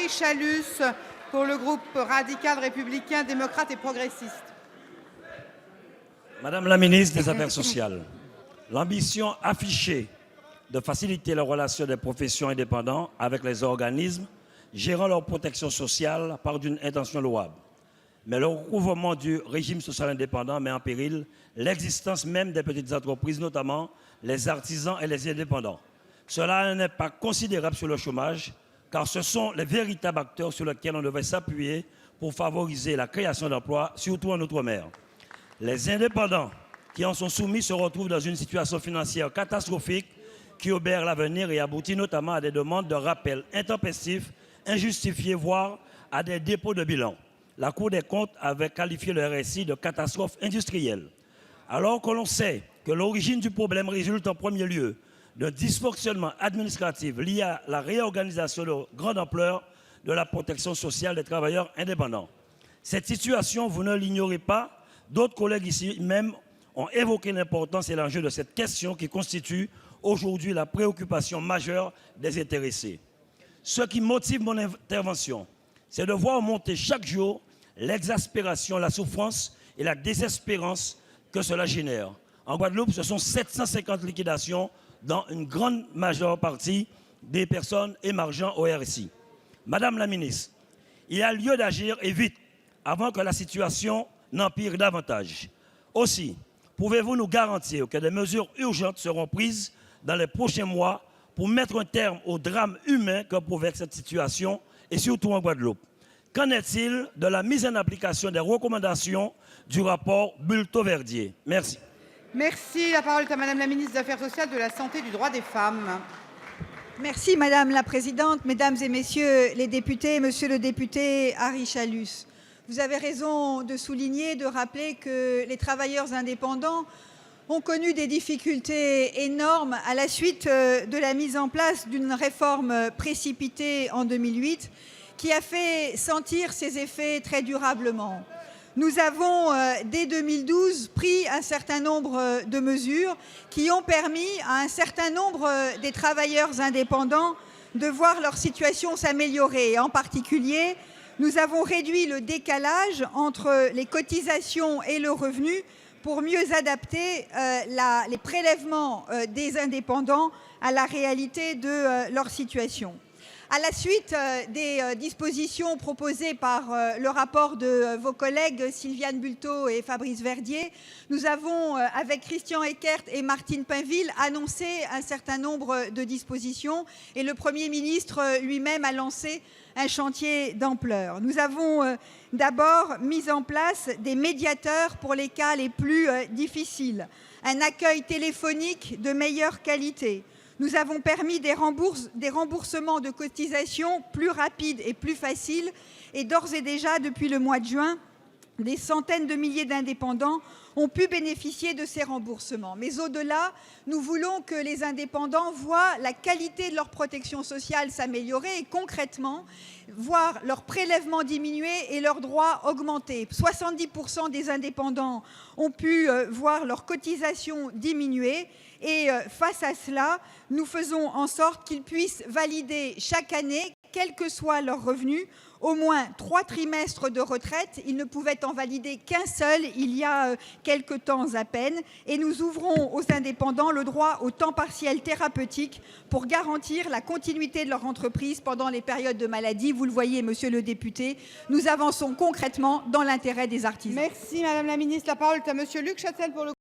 Harry Chalus pour le groupe radical, républicain, démocrate et progressiste. Madame la ministre des Affaires sociales, l'ambition affichée de faciliter la relation des professions indépendantes avec les organismes gérant leur protection sociale part d'une intention louable. Mais le recouvrement du régime social indépendant met en péril l'existence même des petites entreprises, notamment les artisans et les indépendants. Cela a un impact considérable sur le chômage, car ce sont les véritables acteurs sur lesquels on devrait s'appuyer pour favoriser la création d'emplois, surtout en Outre-mer. Les indépendants qui en sont soumis se retrouvent dans une situation financière catastrophique qui obère l'avenir et aboutit notamment à des demandes de rappel intempestifs, injustifiés, voire à des dépôts de bilan. La Cour des comptes avait qualifié le RSI de catastrophe industrielle. Alors que l'on sait que l'origine du problème résulte en premier lieu d'un dysfonctionnement administratif lié à la réorganisation de grande ampleur de la protection sociale des travailleurs indépendants. Cette situation, vous ne l'ignorez pas, d'autres collègues ici même ont évoqué l'importance et l'enjeu de cette question qui constitue aujourd'hui la préoccupation majeure des intéressés. Ce qui motive mon intervention, c'est de voir monter chaque jour l'exaspération, la souffrance et la désespérance que cela génère. En Guadeloupe, ce sont 750 liquidations dans une grande majeure partie des personnes émargeant au RSI. Madame la ministre, il y a lieu d'agir et vite avant que la situation n'empire davantage. Aussi, pouvez-vous nous garantir que des mesures urgentes seront prises dans les prochains mois pour mettre un terme au drame humain que provoque cette situation et surtout en Guadeloupe? Qu'en est-il de la mise en application des recommandations du rapport Bulto-Verdier? Merci. Merci. La parole est à Madame la ministre des Affaires sociales, de la Santé et du droit des femmes. Merci Madame la Présidente, Mesdames et Messieurs les députés, Monsieur le député Harry Chalus. Vous avez raison de souligner, de rappeler que les travailleurs indépendants ont connu des difficultés énormes à la suite de la mise en place d'une réforme précipitée en 2008 qui a fait sentir ses effets très durablement. Nous avons, dès 2012, pris un certain nombre de mesures qui ont permis à un certain nombre des travailleurs indépendants de voir leur situation s'améliorer. En particulier, nous avons réduit le décalage entre les cotisations et le revenu pour mieux adapter les prélèvements des indépendants à la réalité de leur situation. À la suite des dispositions proposées par le rapport de vos collègues Sylviane Bulto et Fabrice Verdier, nous avons, avec Christian Eckert et Martine Pinville, annoncé un certain nombre de dispositions et le Premier ministre lui-même a lancé un chantier d'ampleur. Nous avons d'abord mis en place des médiateurs pour les cas les plus difficiles, un accueil téléphonique de meilleure qualité. Nous avons permis des remboursements de cotisations plus rapides et plus faciles et d'ores et déjà, depuis le mois de juin, des centaines de milliers d'indépendants ont pu bénéficier de ces remboursements. Mais au-delà, nous voulons que les indépendants voient la qualité de leur protection sociale s'améliorer et concrètement voir leurs prélèvements diminuer et leurs droits augmenter. 70% des indépendants ont pu voir leurs cotisations diminuer et face à cela, nous faisons en sorte qu'ils puissent valider chaque année, quels que soient leurs revenus, au moins 3 trimestres de retraite. Ils ne pouvaient en valider qu'un seul il y a quelque temps à peine. Et nous ouvrons aux indépendants le droit au temps partiel thérapeutique pour garantir la continuité de leur entreprise pendant les périodes de maladie. Vous le voyez, monsieur le député, nous avançons concrètement dans l'intérêt des artisans. Merci Madame la ministre. La parole est à Monsieur Luc Châtel pour le